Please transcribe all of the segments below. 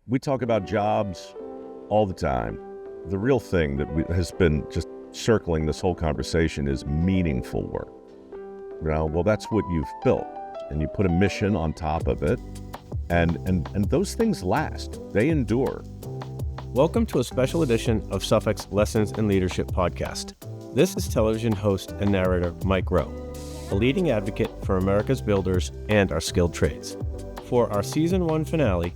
We talk about jobs all the time. The real thing that has been just circling this whole conversation is meaningful work. Well, that's what you've built, and you put a mission on top of it, and those things last. They endure. Welcome to a special edition of Suffolk's Lessons in Leadership podcast. This is television host and narrator Mike Rowe, a leading advocate for America's builders and our skilled trades. For our Season 1 finale,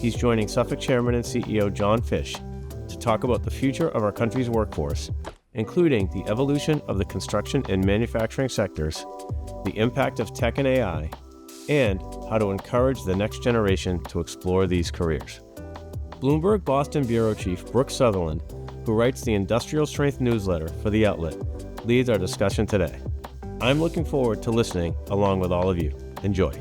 he's joining Suffolk Chairman and CEO John Fish to talk about the future of our country's workforce, including the evolution of the construction and manufacturing sectors, the impact of tech and AI, and how to encourage the next generation to explore these careers. Bloomberg Boston Bureau Chief Brooke Sutherland, who writes the Industrial Strength newsletter for the outlet, leads our discussion today. I'm looking forward to listening along with all of you. Enjoy.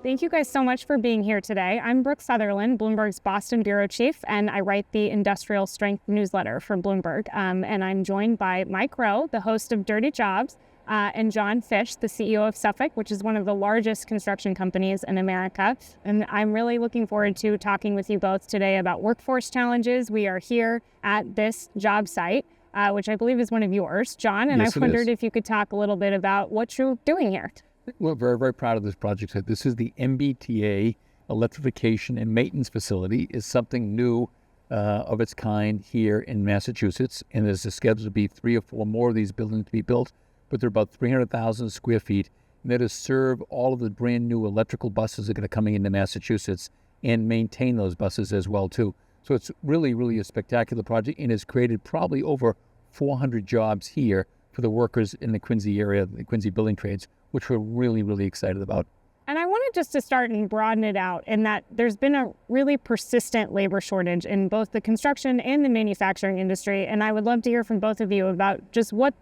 Thank you guys so much for being here today. I'm Brooke Sutherland, Bloomberg's Boston Bureau Chief, and I write the Industrial Strength newsletter for Bloomberg. And I'm joined by Mike Rowe, the host of Dirty Jobs, and John Fish, the CEO of Suffolk, which is one of the largest construction companies in America. And I'm really looking forward to talking with you both today about workforce challenges. We are here at this job site, which I believe is one of yours, John, and Yes, I wondered if you could talk a little bit about what you're doing here. We're very, very proud of this project. This is the MBTA electrification and maintenance facility. Is something new of its kind here in Massachusetts, and there's a schedule to be 3 or 4 more of these buildings to be built, but they're about 300,000 square feet, and they're to serve all of the brand new electrical buses that are going to coming into Massachusetts and maintain those buses as well too. So it's really, really a spectacular project, and has created probably over 400 jobs here for the workers in the Quincy area, the Quincy building trades, which we're really, really excited about. And I wanted just to start and broaden it out in that there's been a really persistent labor shortage in both the construction and the manufacturing industry. And I would love to hear from both of you about just what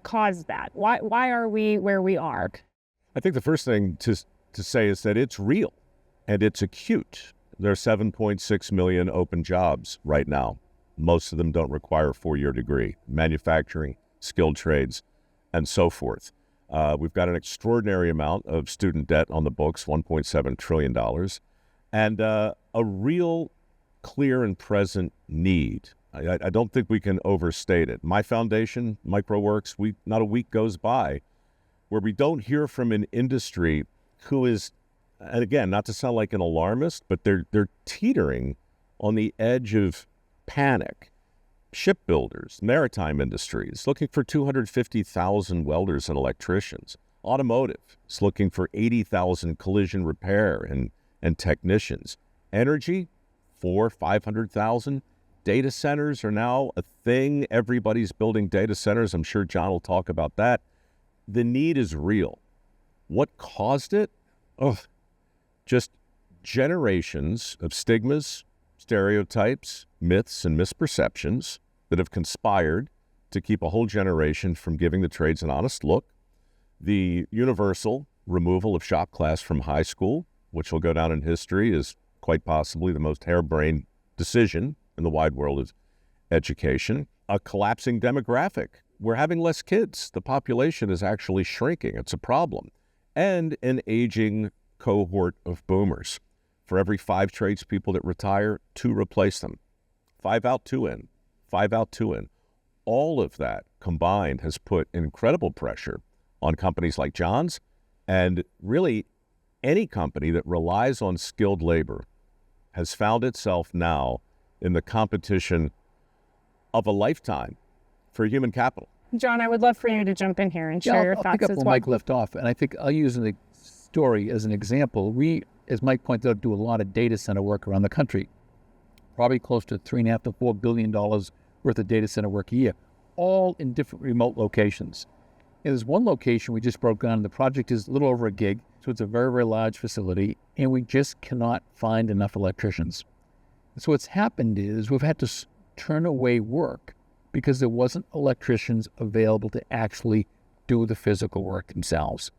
caused that. Why are we where we are? I think the first thing to say is that it's real and it's acute. There are 7.6 million open jobs right now. Most of them don't require a 4-year degree, manufacturing, skilled trades, and so forth. We've got an extraordinary amount of student debt on the books, $1.7 trillion, and a real clear and present need. I don't think we can overstate it. My foundation, Mike Rowe Works, not a week goes by where we don't hear from an industry who is, and again, not to sound like an alarmist, but they're teetering on the edge of panic. Shipbuilders, maritime industries, looking for 250,000 welders and electricians. Automotive is looking for 80,000 collision repair and technicians. Energy, 500,000. Data centers are now a thing. Everybody's building data centers. I'm sure John will talk about that. The need is real. What caused it? Just generations of stigmas, stereotypes, myths, and misperceptions that have conspired to keep a whole generation from giving the trades an honest look. The universal removal of shop class from high school, which will go down in history as quite possibly the most harebrained decision in the wide world of education. A collapsing demographic. We're having less kids. The population is actually shrinking. It's a problem. And an aging cohort of boomers. For every 5 tradespeople that retire, 2 replace them. 5 out, 2 in. 5 out, 2 in. All of that combined has put incredible pressure on companies like John's, and really any company that relies on skilled labor has found itself now in the competition of a lifetime for human capital. John, I would love for you to jump in here and share your I'll thoughts pick up as where well. Mike left off, and I think I'll use a story as an example. We, as Mike pointed out, do a lot of data center work around the country. Probably close to $3.5 to $4 billion worth of data center work a year, all in different remote locations. And there's one location we just broke down. The project is a little over a gig, so it's a very, very large facility, and we just cannot find enough electricians. So what's happened is we've had to turn away work because there wasn't electricians available to actually do the physical work themselves.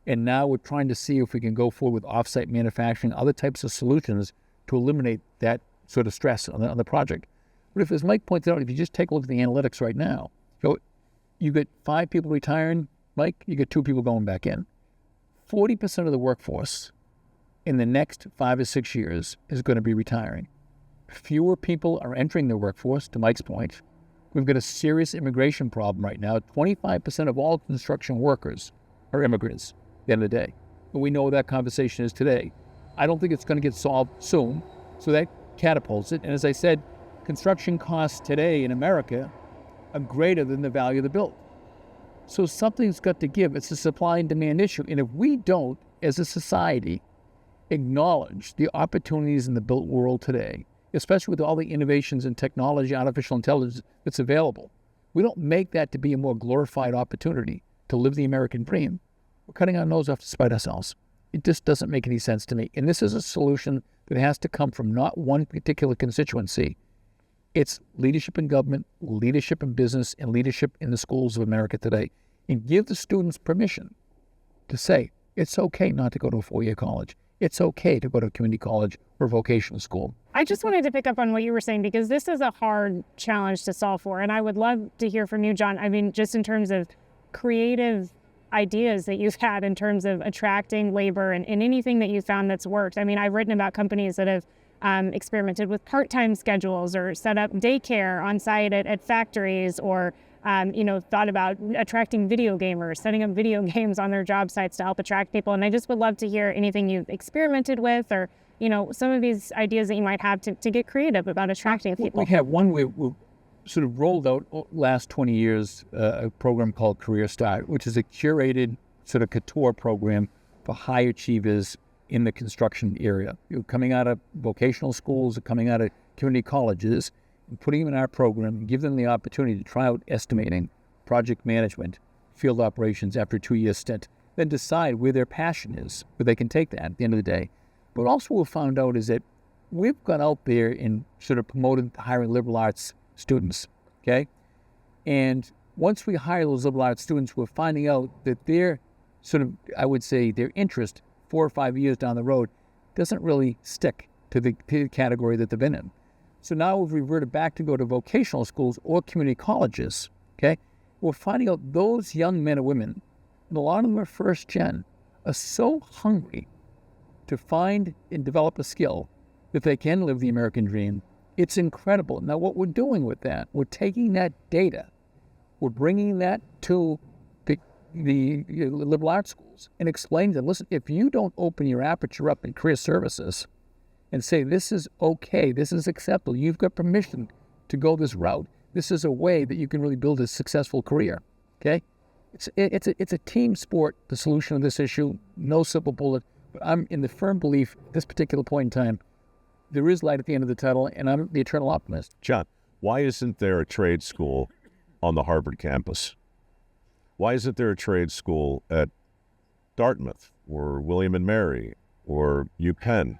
And now we're trying to see if we can go forward with offsite manufacturing, other types of solutions to eliminate that sort of stress on the project. But if, as Mike pointed out, if you just take a look at the analytics right now, so you get 5 people retiring, Mike, you get 2 people going back in. 40% of the workforce in the next 5 or 6 years is going to be retiring. Fewer people are entering the workforce, to Mike's point. We've got a serious immigration problem right now. 25% of all construction workers are immigrants at the end of the day. And we know what that conversation is today. I don't think it's going to get solved soon, so that catapults it. And as I said, construction costs today in America are greater than the value of the build. So something's got to give. It's a supply and demand issue. And if we don't, as a society, acknowledge the opportunities in the built world today, especially with all the innovations in technology, artificial intelligence that's available, we don't make that to be a more glorified opportunity to live the American dream, we're cutting our nose off to spite ourselves. It just doesn't make any sense to me. And this is a solution that has to come from not one particular constituency. It's leadership in government, leadership in business, and leadership in the schools of America today. And give the students permission to say, it's okay not to go to a four-year college. It's okay to go to a community college or vocational school. I just wanted to pick up on what you were saying, because this is a hard challenge to solve for. And I would love to hear from you, John. I mean, just in terms of creative ideas that you've had in terms of attracting labor and anything that you found that's worked. I mean, I've written about companies that have experimented with part-time schedules or set up daycare on site at factories, or thought about attracting video gamers, setting up video games on their job sites to help attract people. And I just would love to hear anything you've experimented with, or, some of these ideas that you might have to get creative about attracting people. We have one we've sort of rolled out last 20 years, a program called Career Start, which is a curated sort of couture program for high achievers in the construction area. Coming out of vocational schools or coming out of community colleges, and putting them in our program and give them the opportunity to try out estimating, project management, field operations after a 2-year stint, then decide where their passion is, where they can take that at the end of the day. But also what we found out is that we've gone out there and sort of promoted hiring liberal arts students, okay? And once we hire those liberal arts students, we're finding out that their sort of, I would say, their interest 4 or 5 years down the road doesn't really stick to the category that they've been in. So now we've reverted back to go to vocational schools or community colleges, okay? We're finding out those young men and women, and a lot of them are first gen, are so hungry to find and develop a skill that they can live the American dream. It's incredible. Now what we're doing with that, we're taking that data, we're bringing that to the liberal arts schools and explaining to them, listen, if you don't open your aperture up in career services and say, this is okay, this is acceptable, you've got permission to go this route, this is a way that you can really build a successful career, okay? It's a team sport, the solution of this issue, no silver bullet, but I'm in the firm belief at this particular point in time, there is light at the end of the tunnel, and I'm the eternal optimist. John, why isn't there a trade school on the Harvard campus? Why isn't there a trade school at Dartmouth or William and Mary or UPenn?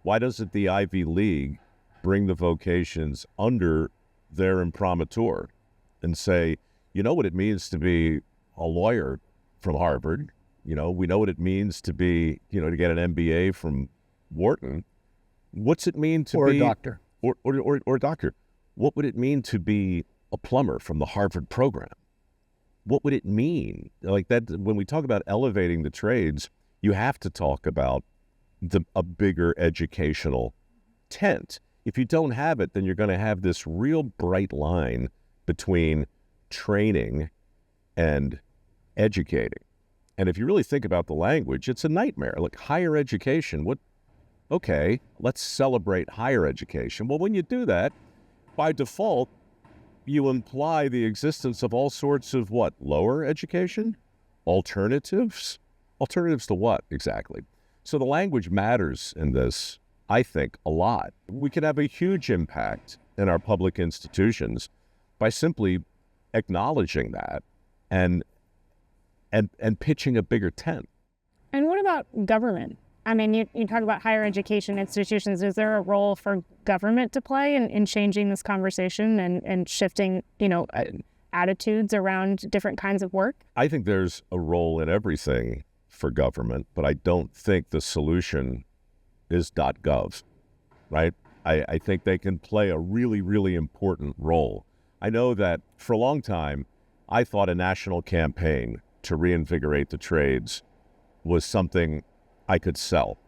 Why doesn't the Ivy League bring the vocations under their imprimatur and say, you know what it means to be a lawyer from Harvard? We know what it means to be, to get an MBA from Wharton. What's it mean to be a doctor? Or a doctor. What would it mean to be a plumber from the Harvard program? What would it mean? Like that, when we talk about elevating the trades, you have to talk about a bigger educational tent. If you don't have it, then you're going to have this real bright line between training and educating. And if you really think about the language, it's a nightmare. Like higher education, okay, let's celebrate higher education. Well, when you do that, by default, you imply the existence of all sorts of lower education? Alternatives? Alternatives to what exactly? So the language matters in this, I think, a lot. We can have a huge impact in our public institutions by simply acknowledging that and pitching a bigger tent. And what about government? I mean, you talk about higher education institutions. Is there a role for government to play in changing this conversation and shifting, attitudes around different kinds of work? I think there's a role in everything for government, but I don't think the solution is .gov, right? I think they can play a really, really important role. I know that for a long time, I thought a national campaign to reinvigorate the trades was something I could sell.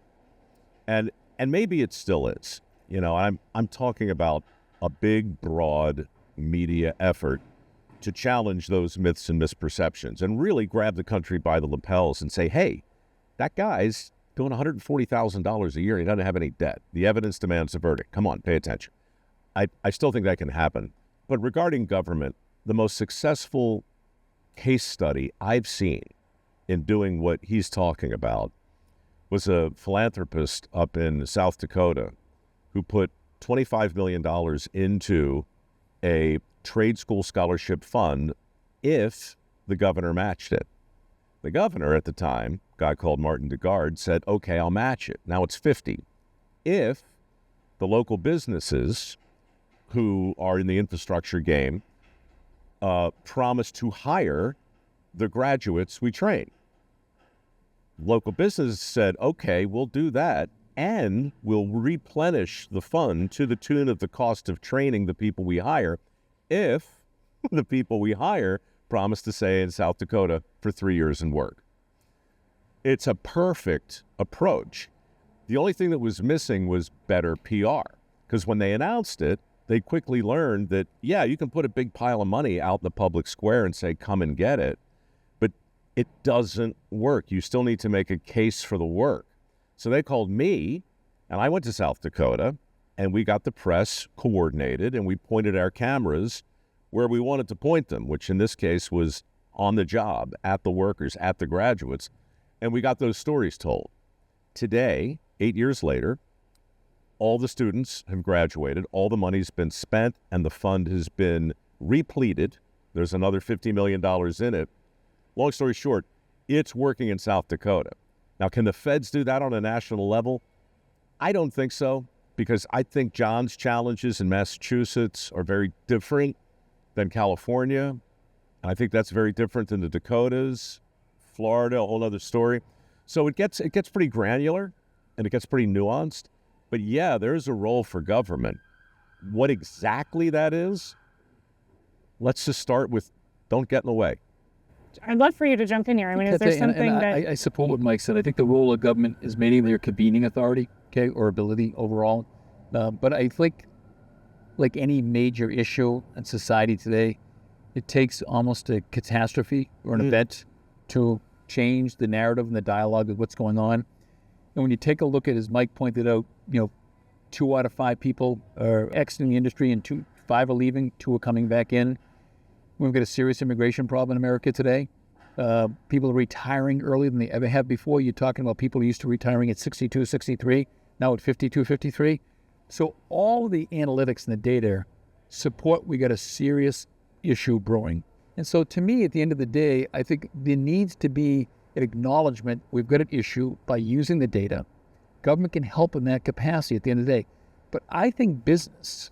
And maybe it still is. You know, I'm talking about a big, broad media effort to challenge those myths and misperceptions and really grab the country by the lapels and say, hey, that guy's doing $140,000 a year and he doesn't have any debt. The evidence demands a verdict. Come on, pay attention. I still think that can happen. But regarding government, the most successful case study I've seen in doing what he's talking about was a philanthropist up in South Dakota who put $25 million into a trade school scholarship fund if the governor matched it. The governor at the time, a guy called Martin DeGard, said, okay, I'll match it. Now it's 50. If the local businesses who are in the infrastructure game promise to hire the graduates we train. Local businesses said, okay, we'll do that, and we'll replenish the fund to the tune of the cost of training the people we hire if the people we hire promise to stay in South Dakota for 3 years and work. It's a perfect approach. The only thing that was missing was better PR, because when they announced it, they quickly learned that, yeah, you can put a big pile of money out in the public square and say, come and get it, but it doesn't work. You still need to make a case for the work. So they called me, and I went to South Dakota, and we got the press coordinated, and we pointed our cameras where we wanted to point them, which in this case was on the job, at the workers, at the graduates, and we got those stories told. Today, 8 years later, all the students have graduated, all the money's been spent, and the fund has been repleted. There's another $50 million in it. Long story short, it's working in South Dakota. Now, can the feds do that on a national level? I don't think so, because I think John's challenges in Massachusetts are very different than California. And I think that's very different than the Dakotas, Florida, a whole other story. So it gets pretty granular and it gets pretty nuanced. But yeah, there's a role for government. What exactly that is, let's just start with don't get in the way. I'd love for you to jump in here. I mean, is there something that... I support what Mike said. I think the role of government is mainly their convening authority, okay, or ability overall. But I think, like any major issue in society today, it takes almost a catastrophe or an event to change the narrative and the dialogue of what's going on. And when you take a look at, as Mike pointed out, 2 out of 5 people are exiting the industry and 5 are leaving, 2 are coming back in. We've got a serious immigration problem in America today. People are retiring earlier than they ever have before. You're talking about people used to retiring at 62, 63, now at 52, 53. So all the analytics and the data support we got a serious issue brewing. And so to me, at the end of the day, I think there needs to be an acknowledgement we've got an issue by using the data. Government can help in that capacity at the end of the day. But I think business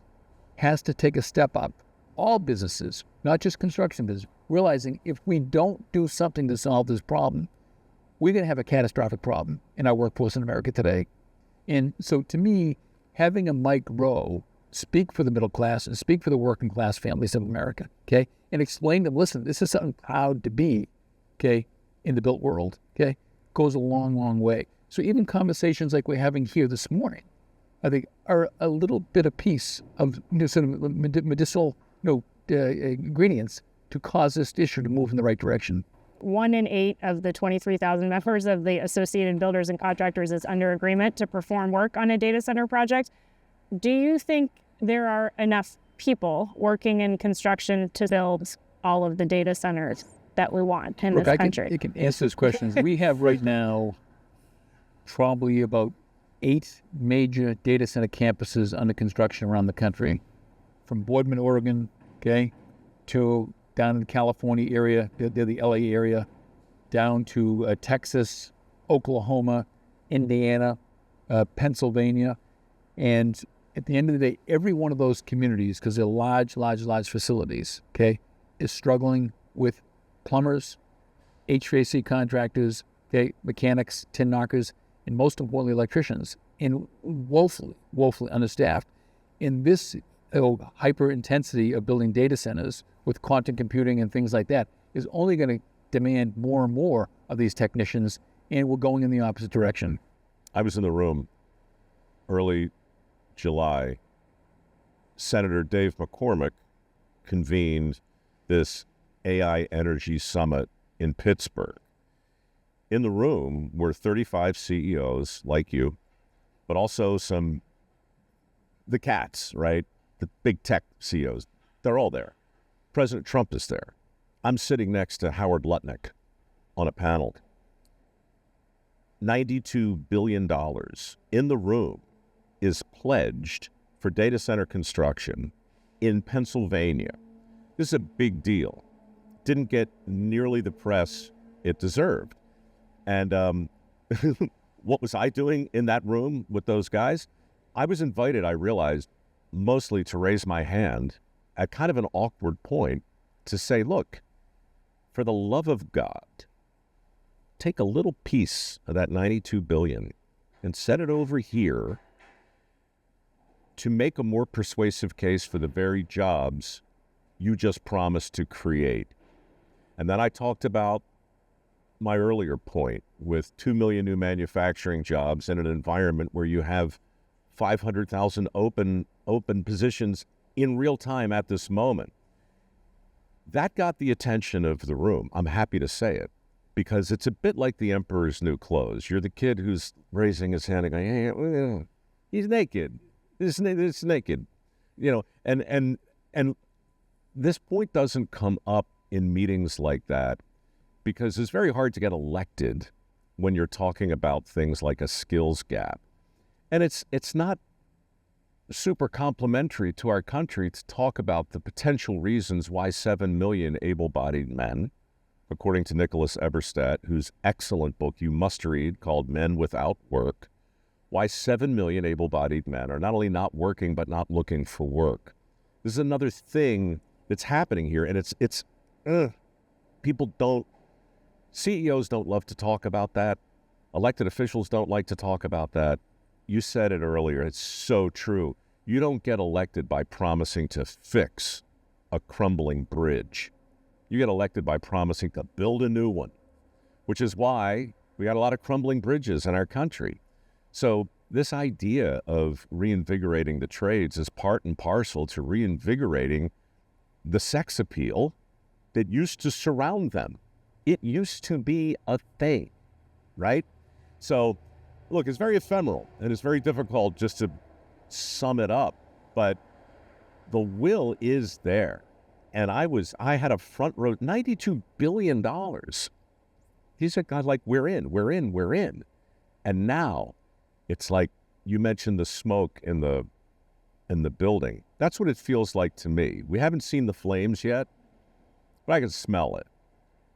has to take a step up. All businesses, not just construction business, realizing if we don't do something to solve this problem, we're going to have a catastrophic problem in our workforce in America today. And so to me, having a Mike Rowe speak for the middle class and speak for the working class families of America, okay, and explain to them, listen, this is something proud to be, okay, in the built world, okay, goes a long, long way. So even conversations like we're having here this morning, I think, are a little bit of piece of sort of medicinal ingredients to cause this issue to move in the right direction. 1 in 8 of the 23,000 members of the Associated Builders and Contractors is under agreement to perform work on a data center project. Do you think there are enough people working in construction to build all of the data centers that we want in this country? I can answer those questions. We have right now probably about 8 major data center campuses under construction around the country, from Boardman, Oregon, okay, to down in the California area, the LA area, down to Texas, Oklahoma, Indiana, Pennsylvania. And at the end of the day, every one of those communities, because they're large facilities, okay, is struggling with plumbers, HVAC contractors, okay, mechanics, tin knockers, and most importantly, electricians, and woefully understaffed. In this hyper intensity of building data centers with quantum computing and things like that is only going to demand more and more of these technicians, and we're going in the opposite direction. I was in the room early July, Senator Dave McCormick convened this AI Energy Summit in Pittsburgh. In the room were 35 CEOs like you, but also the cats, right? The big tech CEOs. They're all there. President Trump is there. I'm sitting next to Howard Lutnick on a panel. $92 billion in the room is pledged for data center construction in Pennsylvania. This is a big deal. Didn't get nearly the press it deserved. And what was I doing in that room with those guys? I was invited, I realized, mostly to raise my hand at kind of an awkward point to say, look, for the love of God, take a little piece of that $92 billion and set it over here to make a more persuasive case for the very jobs you just promised to create. And then I talked about my earlier point with 2 million new manufacturing jobs in an environment where you have 500,000 open positions in real time at this moment. That got the attention of the room. I'm happy to say it, because it's a bit like the emperor's new clothes. You're the kid who's raising his hand and going, hey, he's naked. This naked. You know, and this point doesn't come up in meetings like that because it's very hard to get elected when you're talking about things like a skills gap. And it's not super complimentary to our country to talk about the potential reasons why 7 million able-bodied men, according to Nicholas Eberstadt, whose excellent book you must read called Men Without Work, why 7 million able-bodied men are not only not working but not looking for work. This is another thing that's happening here, and CEOs don't love to talk about that. Elected officials don't like to talk about that. You said it earlier. It's so true. You don't get elected by promising to fix a crumbling bridge. You get elected by promising to build a new one, which is why we got a lot of crumbling bridges in our country. So this idea of reinvigorating the trades is part and parcel to reinvigorating the sex appeal that used to surround them. It used to be a thing, right? So look, it's very ephemeral, and it's very difficult just to sum it up, but the will is there. And I had a front row, $92 billion. He said, God, like, we're in. And now it's like you mentioned the smoke in the building. That's what it feels like to me. We haven't seen the flames yet, but I can smell it.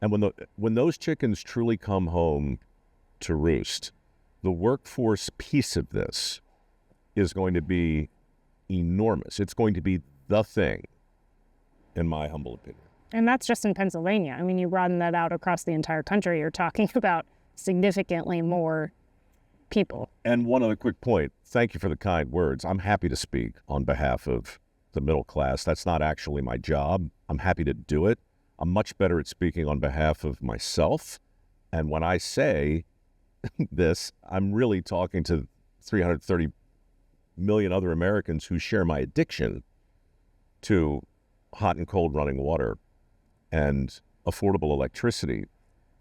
And when those chickens truly come home to roost, the workforce piece of this is going to be enormous. It's going to be the thing, in my humble opinion. And that's just in Pennsylvania. I mean, you broaden that out across the entire country. You're talking about significantly more people. And one other quick point. Thank you for the kind words. I'm happy to speak on behalf of the middle class. That's not actually my job. I'm happy to do it. I'm much better at speaking on behalf of myself. And when I say this, I'm really talking to 330 million other Americans who share my addiction to hot and cold running water and affordable electricity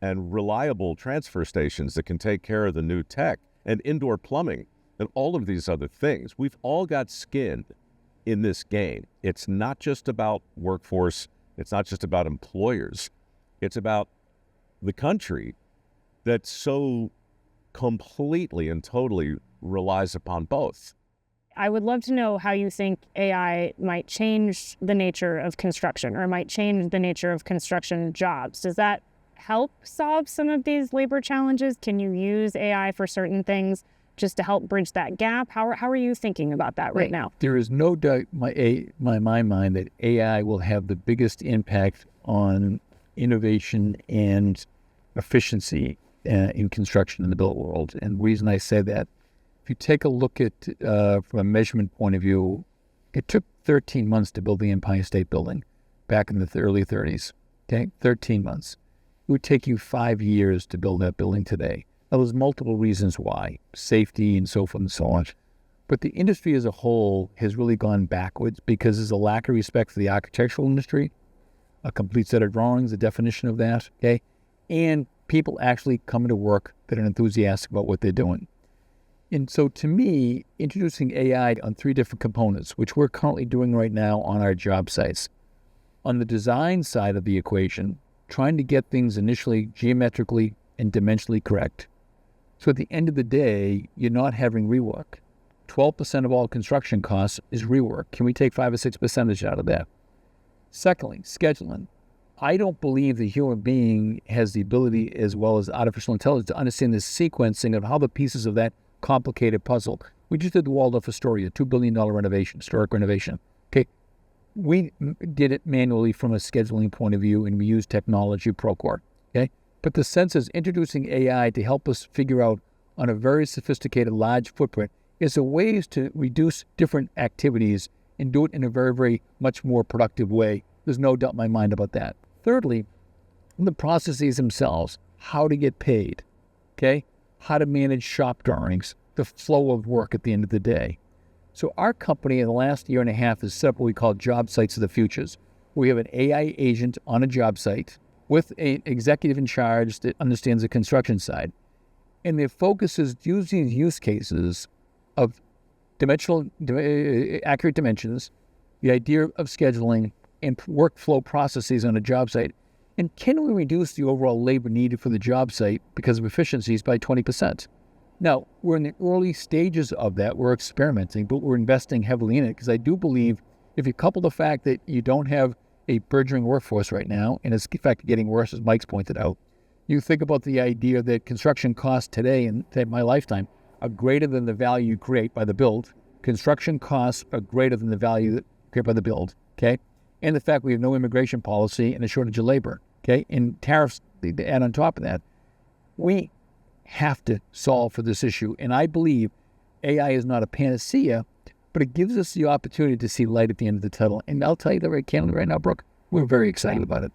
and reliable transfer stations that can take care of the new tech and indoor plumbing and all of these other things. We've all got skin in this game. It's not just about workforce. It's not just about employers. It's about the country that so completely and totally relies upon both. I would love to know how you think AI might change the nature of construction or might change the nature of construction jobs. Does that help solve some of these labor challenges? Can you use AI for certain things just to help bridge that gap? How are you thinking about that right now? There is no doubt in my mind that AI will have the biggest impact on innovation and efficiency in construction in the built world. And the reason I say that, if you take a look at, from a measurement point of view, it took 13 months to build the Empire State Building back in the early 30s. Okay, 13 months. It would take you 5 years to build that building today. Now, there's multiple reasons why, safety and so forth and so on. But the industry as a whole has really gone backwards because there's a lack of respect for the architectural industry, a complete set of drawings, a definition of that, okay? And people actually coming to work that are enthusiastic about what they're doing. And so to me, introducing AI on 3 different components, which we're currently doing right now on our job sites. On the design side of the equation, trying to get things initially geometrically and dimensionally correct. So at the end of the day, you're not having rework. 12% of all construction costs is rework. Can we take 5 or 6% out of that? Secondly, scheduling. I don't believe the human being has the ability, as well as artificial intelligence, to understand the sequencing of how the pieces of that complicated puzzle. We just did the Waldorf Astoria, $2 billion renovation, historic renovation. Okay, we did it manually from a scheduling point of view, and we used technology, Procore. Okay, but the sense is introducing AI to help us figure out on a very sophisticated, large footprint is a ways to reduce different activities and do it in a very, very much more productive way. There's no doubt in my mind about that. Thirdly, the processes themselves, how to get paid, okay? How to manage shop drawings, the flow of work at the end of the day. So our company in the last year and a half has set up what we call job sites of the futures. We have an AI agent on a job site with an executive in charge that understands the construction side. And their focus is using use cases of accurate dimensions, the idea of scheduling, and workflow processes on a job site. And can we reduce the overall labor needed for the job site because of efficiencies by 20%? Now, we're in the early stages of that. We're experimenting, but we're investing heavily in it because I do believe if you couple the fact that you don't have a burgeoning workforce right now, and it's in fact getting worse, as Mike's pointed out, you think about the idea that construction costs today in my lifetime are greater than the value you create by the build. Construction costs are greater than the value that you create by the build, okay? And the fact we have no immigration policy and a shortage of labor, okay? And tariffs, they add on top of that. We have to solve for this issue. And I believe AI is not a panacea, but it gives us the opportunity to see light at the end of the tunnel. And I'll tell you that right candidly right now, Brooke, we're very excited about it.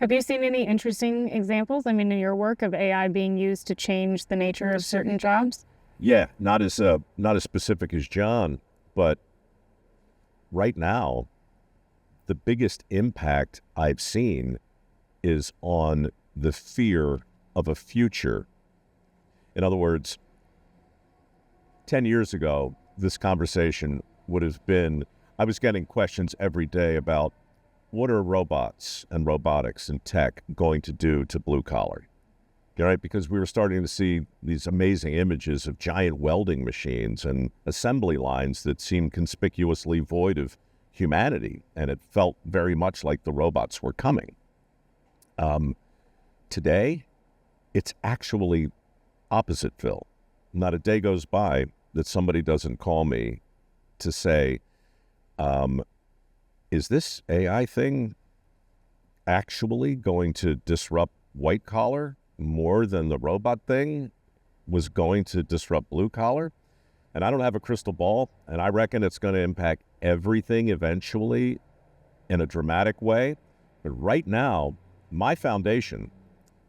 Have you seen any interesting examples, in your work of AI being used to change the nature of certain jobs? Yeah, not as specific as John, but right now, the biggest impact I've seen is on the fear of a future. In other words, 10 years ago, this conversation would have been, I was getting questions every day about what are robots and robotics and tech going to do to blue collar? Right? Because we were starting to see these amazing images of giant welding machines and assembly lines that seemed conspicuously void of humanity, and it felt very much like the robots were coming. Today, it's actually opposite, Phil. Not a day goes by that somebody doesn't call me to say, is this AI thing actually going to disrupt white collar more than the robot thing was going to disrupt blue collar? And I don't have a crystal ball, and I reckon it's going to impact everything eventually in a dramatic way. But right now, my foundation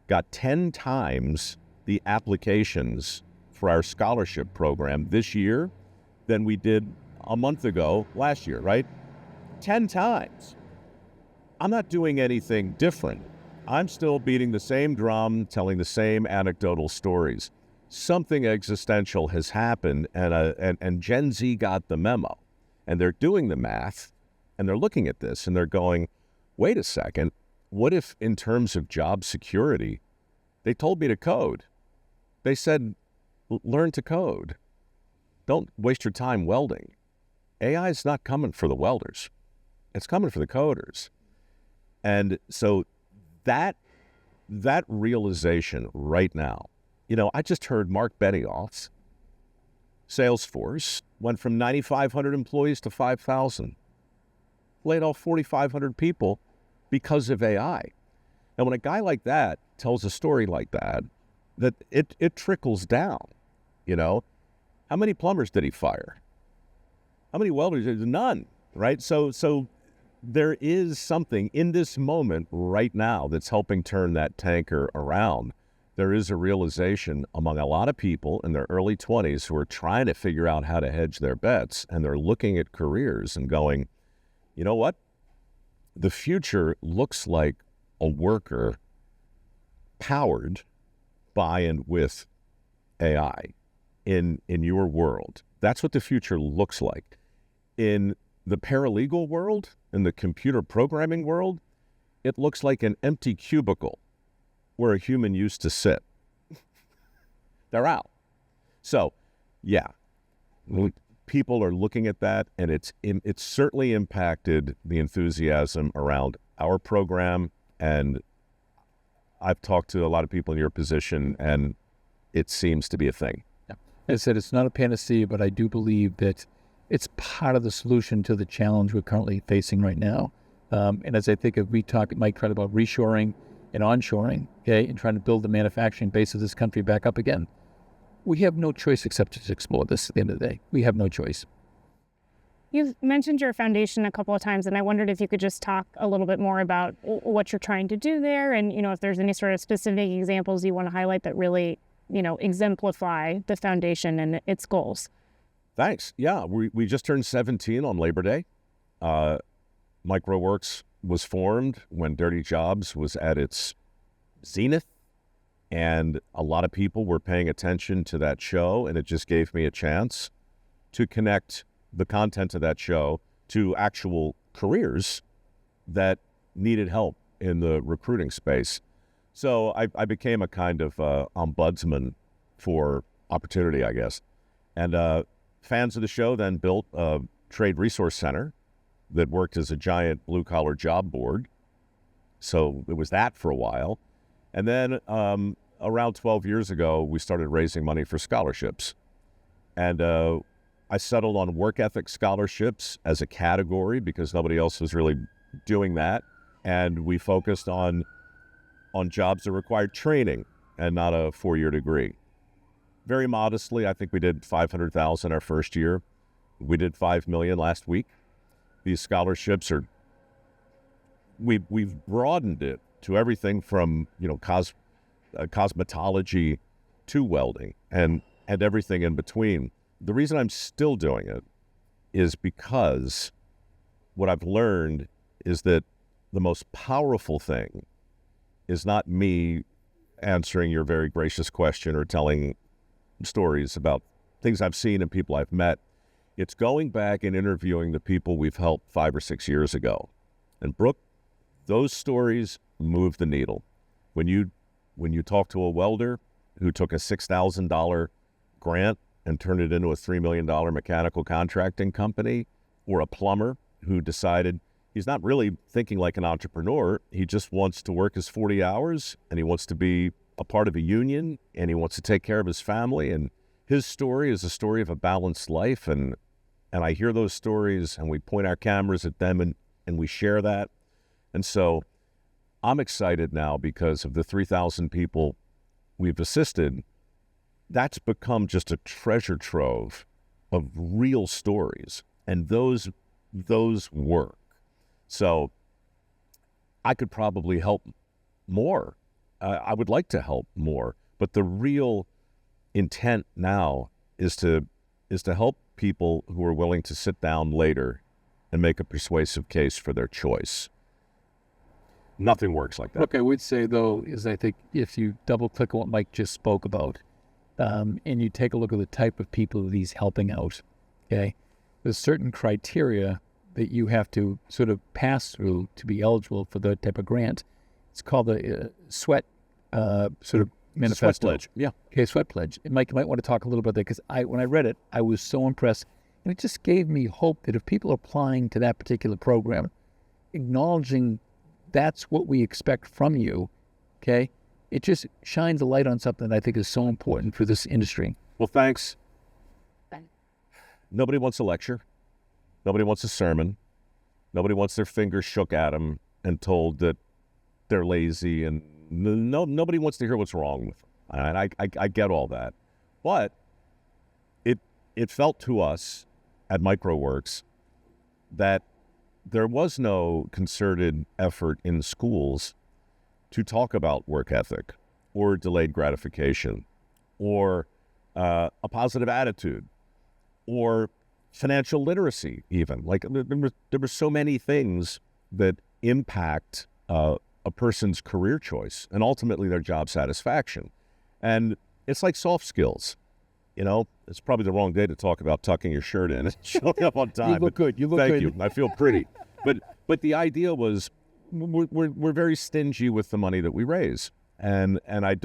got 10 times the applications for our scholarship program this year than we did a month ago last year, right? 10 times. I'm not doing anything different. I'm still beating the same drum, telling the same anecdotal stories. Something existential has happened, and Gen Z got the memo. And they're doing the math, and they're looking at this, and they're going, wait a second, what if in terms of job security, they told me to code? They said, learn to code. Don't waste your time welding. AI is not coming for the welders. It's coming for the coders. And so that realization right now, I just heard Mark Benioff's Salesforce went from 9,500 employees to 5,000. Laid off 4,500 people because of AI. And when a guy like that tells a story like that it trickles down, How many plumbers did he fire? How many welders? None, right? So there is something in this moment right now that's helping turn that tanker around there is a realization among a lot of people in their early 20s who are trying to figure out how to hedge their bets, and they're looking at careers and going, you know what? The future looks like a worker powered by and with AI in your world. That's what the future looks like. In the paralegal world, in the computer programming world, it looks like an empty cubicle where a human used to sit. They're out. So, yeah, people are looking at that, and it's certainly impacted the enthusiasm around our program. And I've talked to a lot of people in your position, and it seems to be a thing. Yeah. As I said, it's not a panacea, but I do believe that it's part of the solution to the challenge we're currently facing right now. And as I think of, Mike talked about reshoring and onshoring, okay, and trying to build the manufacturing base of this country back up again. We have no choice except to explore this at the end of the day. We have no choice. You've mentioned your foundation a couple of times, and I wondered if you could just talk a little bit more about what you're trying to do there, and, if there's any sort of specific examples you want to highlight that really, exemplify the foundation and its goals. Thanks. Yeah, we just turned 17 on Labor Day. Mike Rowe Works was formed when Dirty Jobs was at its zenith, and a lot of people were paying attention to that show, and it just gave me a chance to connect the content of that show to actual careers that needed help in the recruiting space. So I became a kind of ombudsman for opportunity, I guess. And fans of the show then built a trade resource center that worked as a giant blue-collar job board. So it was that for a while. And then around 12 years ago, we started raising money for scholarships. And I settled on work ethic scholarships as a category because nobody else was really doing that. And we focused on jobs that required training and not a 4-year degree. Very modestly, I think we did $500,000 our first year. We did $5 million last week. These scholarships we've broadened it to everything from, cosmetology to welding and everything in between. The reason I'm still doing it is because what I've learned is that the most powerful thing is not me answering your very gracious question or telling stories about things I've seen and people I've met. It's going back and interviewing the people we've helped 5 or 6 years ago. And Brooke, those stories move the needle. When you talk to a welder who took a $6,000 grant and turned it into a $3 million mechanical contracting company, or a plumber who decided he's not really thinking like an entrepreneur, he just wants to work his 40 hours and he wants to be a part of a union and he wants to take care of his family, and his story is a story of a balanced life, and I hear those stories and we point our cameras at them and we share that. And so I'm excited now because of the 3,000 people we've assisted. That's become just a treasure trove of real stories, and those work. So I could probably help more. I would like to help more, but the real intent now is to help people who are willing to sit down later and make a persuasive case for their choice. Nothing works like that. Look, I would say, though, is I think if you double-click on what Mike just spoke about, and you take a look at the type of people that he's helping out, okay, there's certain criteria that you have to sort of pass through to be eligible for that type of grant. It's called the SWEAT sort of manifesto. Sweat pledge. Yeah. Okay, SWEAT pledge. And Mike, you might want to talk a little about that, because when I read it, I was so impressed. And it just gave me hope that if people are applying to that particular program, acknowledging that's what we expect from you, okay, it just shines a light on something that I think is so important for this industry. Well, thanks. Nobody wants a lecture. Nobody wants a sermon. Nobody wants their fingers shook at them and told that they're lazy, and nobody wants to hear what's wrong with them. And I get all that. But it felt to us at Mike Rowe Works that there was no concerted effort in schools to talk about work ethic or delayed gratification, or a positive attitude, or financial literacy even. Like there were so many things that impact a person's career choice and ultimately their job satisfaction. And it's like soft skills. You know, it's probably the wrong day to talk about tucking your shirt in and showing up on time. You look good. You look Thank good. you. I feel pretty. But the idea was we're very stingy with the money that we raise. And I'm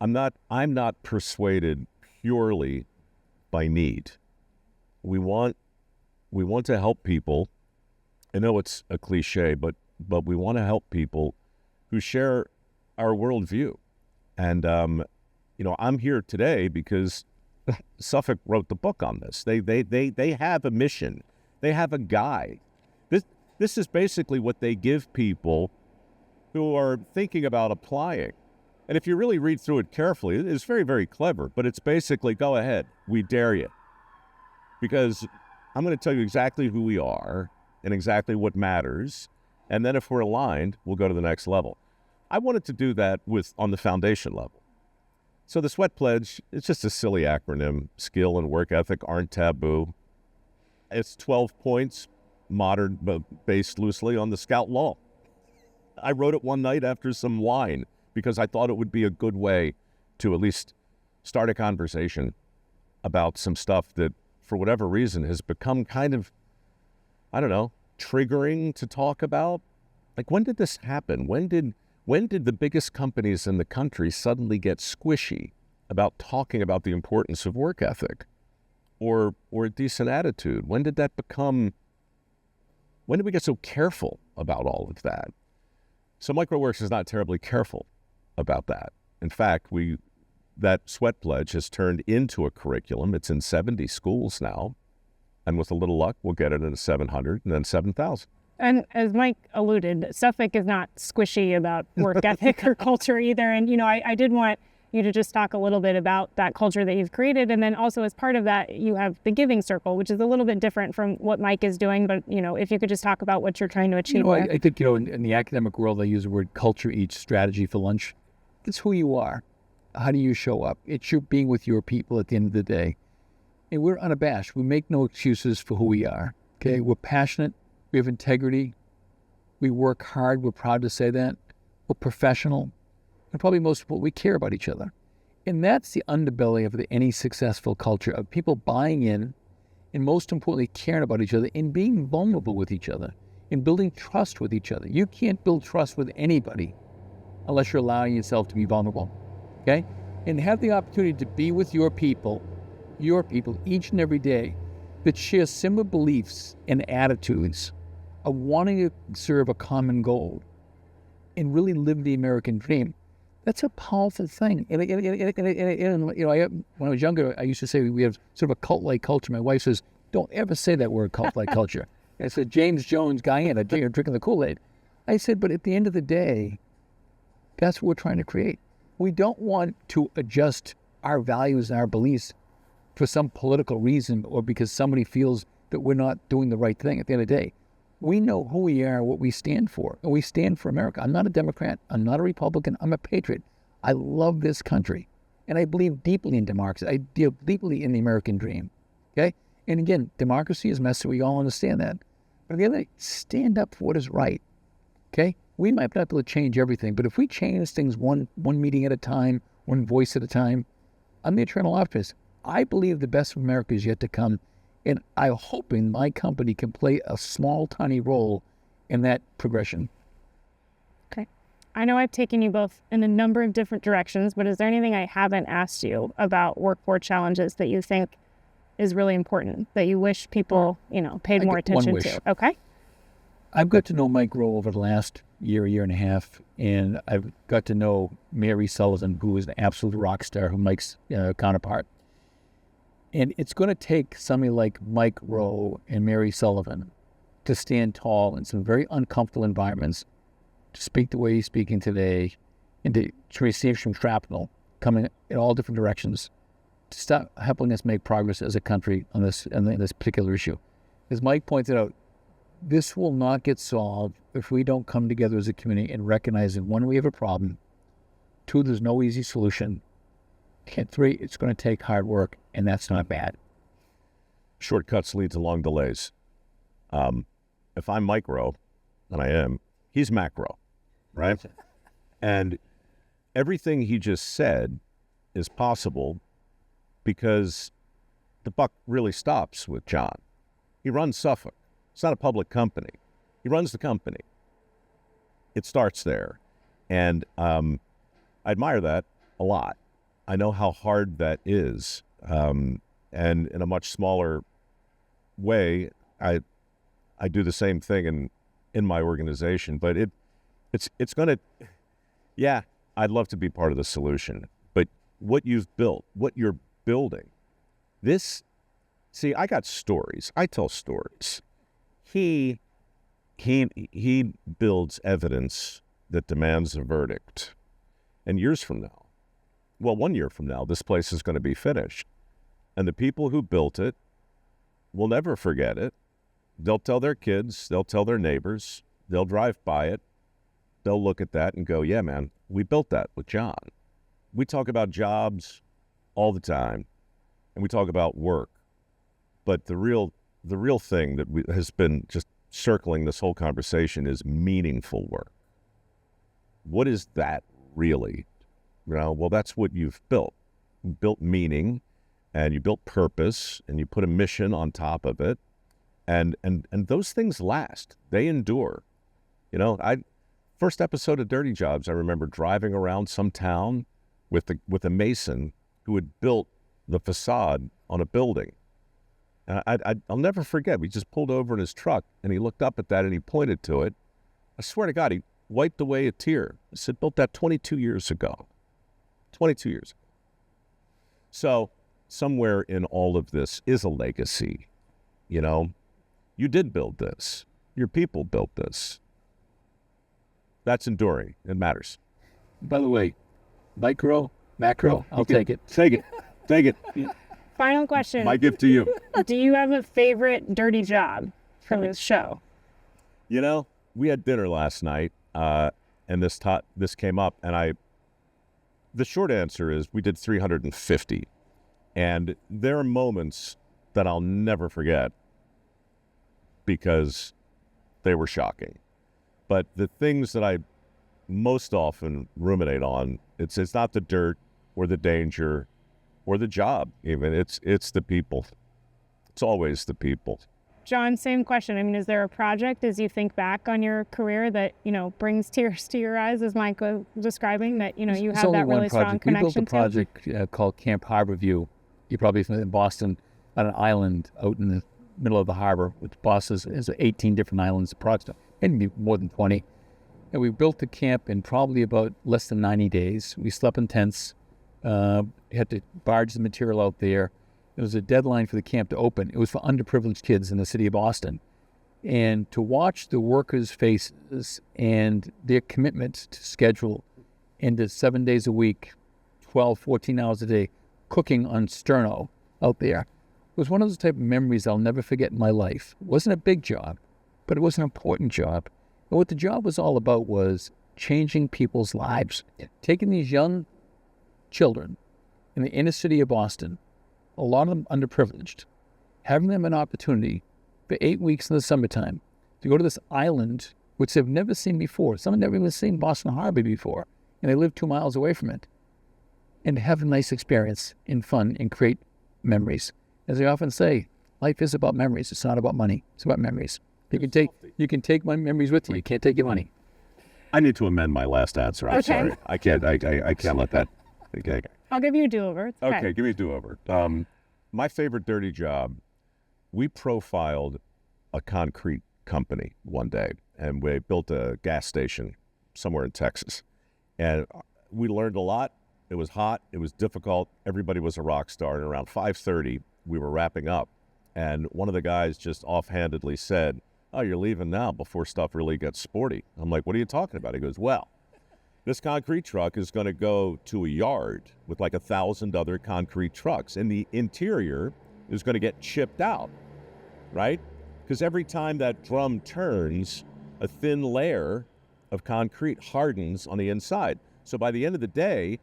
not persuaded purely by need. We want to help people. I know it's a cliche, but we want to help people who share our worldview. And I'm here today because Suffolk wrote the book on this. They have a mission. They have a guide. This is basically what they give people who are thinking about applying. And if you really read through it carefully, it's very, very clever. But it's basically, go ahead, we dare you. Because I'm going to tell you exactly who we are and exactly what matters. And then if we're aligned, we'll go to the next level. I wanted to do that on the foundation level. So the Sweat Pledge, it's just a silly acronym. Skill and work ethic aren't taboo. It's 12 points, modern, but based loosely on the Scout Law. I wrote it one night after some wine because I thought it would be a good way to at least start a conversation about some stuff that, for whatever reason, has become kind of, I don't know, triggering to talk about. Like, when did this happen? When did the biggest companies in the country suddenly get squishy about talking about the importance of work ethic or a decent attitude? When did we get so careful about all of that? So Mike Rowe is not terribly careful about that. In fact, that Sweat Pledge has turned into a curriculum. It's in 70 schools now. And with a little luck, we'll get it into 700 and then 7,000. And as Mike alluded, Suffolk is not squishy about work ethic or culture either. And, I did want you to just talk a little bit about that culture that you've created. And then also as part of that, you have the Giving Circle, which is a little bit different from what Mike is doing. But, if you could just talk about what you're trying to achieve there. I think, in the academic world, they use the word culture eats strategy for lunch. It's who you are. How do you show up? It's your being with your people at the end of the day. And we're unabashed. We make no excuses for who we are. Okay, we're passionate. We have integrity. We work hard. We're proud to say that. We're professional. And probably most of all, we care about each other. And that's the underbelly of any successful culture, of people buying in and most importantly, caring about each other and being vulnerable with each other and building trust with each other. You can't build trust with anybody unless you're allowing yourself to be vulnerable. Okay? And have the opportunity to be with your people each and every day that share similar beliefs and attitudes of wanting to serve a common goal and really live the American dream. That's a powerful thing. And when I was younger, I used to say we have sort of a cult-like culture. My wife says, don't ever say that word, cult-like culture. I said, James Jones, Guyana, drinking the Kool-Aid. I said, but at the end of the day, that's what we're trying to create. We don't want to adjust our values and our beliefs for some political reason or because somebody feels that we're not doing the right thing. At the end of the day, we know who we are, what we stand for, and we stand for America. I'm not a Democrat. I'm not a Republican. I'm a patriot. I love this country, and I believe deeply in democracy. I deal deeply in the American dream, okay? And again, democracy is messy. We all understand that. But at the end of the day, stand up for what is right, okay? We might not be able to change everything, but if we change things one meeting at a time, one voice at a time, I'm the eternal optimist. I believe the best of America is yet to come, and I'm hoping my company can play a small, tiny role in that progression. Okay. I know I've taken you both in a number of different directions, but is there anything I haven't asked you about workforce challenges that you think is really important, that you wish people, paid more attention to? Okay. I've got to know Mike Rowe over the last year and a half, and I've got to know Mary Sullivan, who is an absolute rock star, who Mike's counterpart. And it's going to take somebody like Mike Rowe and Mary Sullivan to stand tall in some very uncomfortable environments, to speak the way he's speaking today, and to receive some shrapnel coming in all different directions, to start helping us make progress as a country on this particular issue. As Mike pointed out, this will not get solved if we don't come together as a community and recognize that, one, we have a problem, 2, there's no easy solution. And 3, it's going to take hard work, and that's not bad. Shortcuts lead to long delays. If I'm Mike Rowe, and I am, he's macro, right? And everything he just said is possible because the buck really stops with John. He runs Suffolk. It's not a public company. He runs the company. It starts there. And I admire that a lot. I know how hard that is. And in a much smaller way, I do the same thing in my organization. But it's going to, yeah, I'd love to be part of the solution. But what you've built, what you're building, see, I got stories. I tell stories. He builds evidence that demands a verdict. And years from now, well, 1 year from now, this place is going to be finished. And the people who built it will never forget it. They'll tell their kids, they'll tell their neighbors, they'll drive by it. They'll look at that and go, yeah, man, we built that with John. We talk about jobs all the time, and we talk about work. But the real thing that has been just circling this whole conversation is meaningful work. What is that really? Well, that's what you've built. You built meaning, and you built purpose, and you put a mission on top of it, and those things last. They endure. First episode of Dirty Jobs, I remember driving around some town with a mason who had built the facade on a building. And I'll never forget. We just pulled over in his truck, and he looked up at that, and he pointed to it. I swear to God, he wiped away a tear. I said, built that 22 years ago. 22 years ago. So somewhere in all of this is a legacy. You did build this. Your people built this. That's enduring. It matters. By the way, micro, macro, I'll take it. Take it. Take it. Final question. My gift to you. Do you have a favorite dirty job from this show? We had dinner last night, and this came up, and the short answer is we did 350. And there are moments that I'll never forget because they were shocking. But the things that I most often ruminate on, it's not the dirt or the danger or the job even. It's the people. It's always the people. John, same question. Is there a project as you think back on your career that, brings tears to your eyes, as Mike was describing, that, you have that really strong connection to? We built a project called Camp Harborview. You're probably familiar in Boston, on an island out in the middle of the harbor, which Boston has 18 different islands, approximately, maybe more than 20. And we built the camp in probably about less than 90 days. We slept in tents, had to barge the material out there. There was a deadline for the camp to open. It was for underprivileged kids in the city of Boston. And to watch the workers' faces and their commitment to schedule into 7 days a week, 12, 14 hours a day, cooking on sterno out there, was one of those type of memories I'll never forget in my life. It wasn't a big job, but it was an important job. And what the job was all about was changing people's lives. Taking these young children in the inner city of Boston, a lot of them underprivileged, having them an opportunity for 8 weeks in the summertime to go to this island, which they've never seen before. Some have never even seen Boston Harbor before, and they live 2 miles away from it, and have a nice experience and fun and create memories. As I often say, life is about memories. It's not about money. It's about memories. You can take my memories with you. You can't take your money. I need to amend my last answer. I'm sorry. I can't let that. Okay. I'll give you a do-over. It's okay, give me a do-over. My favorite dirty job, we profiled a concrete company one day, and we built a gas station somewhere in Texas. And we learned a lot. It was hot. It was difficult. Everybody was a rock star. And around 5:30, we were wrapping up. And one of the guys just offhandedly said, "Oh, you're leaving now before stuff really gets sporty." I'm like, "What are you talking about?" He goes, "Well, this concrete truck is going to go to a yard with like 1,000 other concrete trucks, and the interior is going to get chipped out, right? Because every time that drum turns, a thin layer of concrete hardens on the inside. So by the end of the day,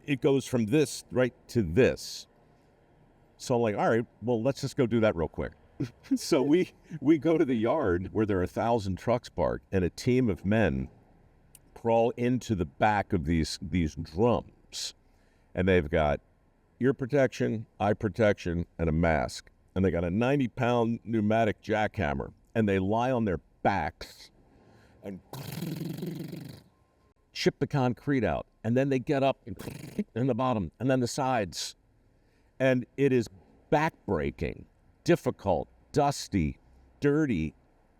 it goes from this right to this. So I'm like, all right, well, let's just go do that real quick. So we go to the yard where there are 1,000 trucks parked, and a team of men crawl into the back of these drums, and they've got ear protection, eye protection, and a mask, and they got a 90-pound pneumatic jackhammer, and they lie on their backs and chip the concrete out, and then they get up in the bottom and then the sides, and it is backbreaking, difficult, dusty, dirty,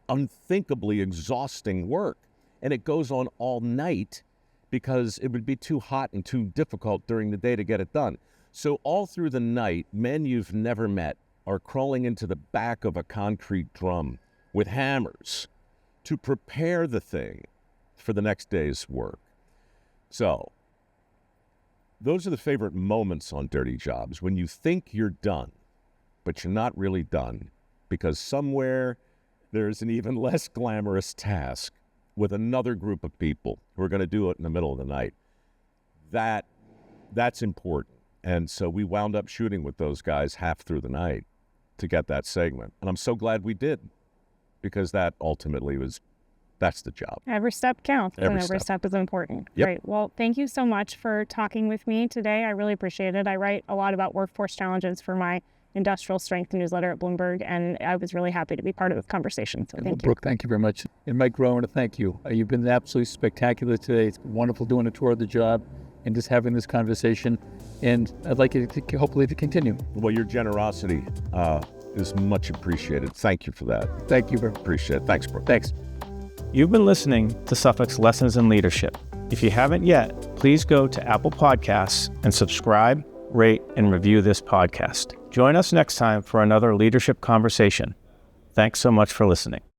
unthinkably exhausting work. And it goes on all night because it would be too hot and too difficult during the day to get it done. So all through the night, men you've never met are crawling into the back of a concrete drum with hammers to prepare the thing for the next day's work. So those are the favorite moments on dirty jobs, when you think you're done, but you're not really done, because somewhere there's an even less glamorous task with another group of people who are going to do it in the middle of the night. That's important. And so we wound up shooting with those guys half through the night to get that segment. And I'm so glad we did, because that ultimately that's the job. Every step counts, and every step is important. Yep. Great. Well, thank you so much for talking with me today. I really appreciate it. I write a lot about workforce challenges for my industrial strength newsletter at Bloomberg, and I was really happy to be part of this conversation. So thank you. Brooke, thank you very much. And Mike Rowe, I want to thank you. You've been absolutely spectacular today. It's been wonderful doing a tour of the job and just having this conversation. And I'd like it to hopefully to continue. Well, your generosity is much appreciated. Thank you for that. Thank you very much. Appreciate it. Thanks, Brooke. Thanks. You've been listening to Suffolk's Lessons in Leadership. If you haven't yet, please go to Apple Podcasts and subscribe, rate, and review this podcast. Join us next time for another leadership conversation. Thanks so much for listening.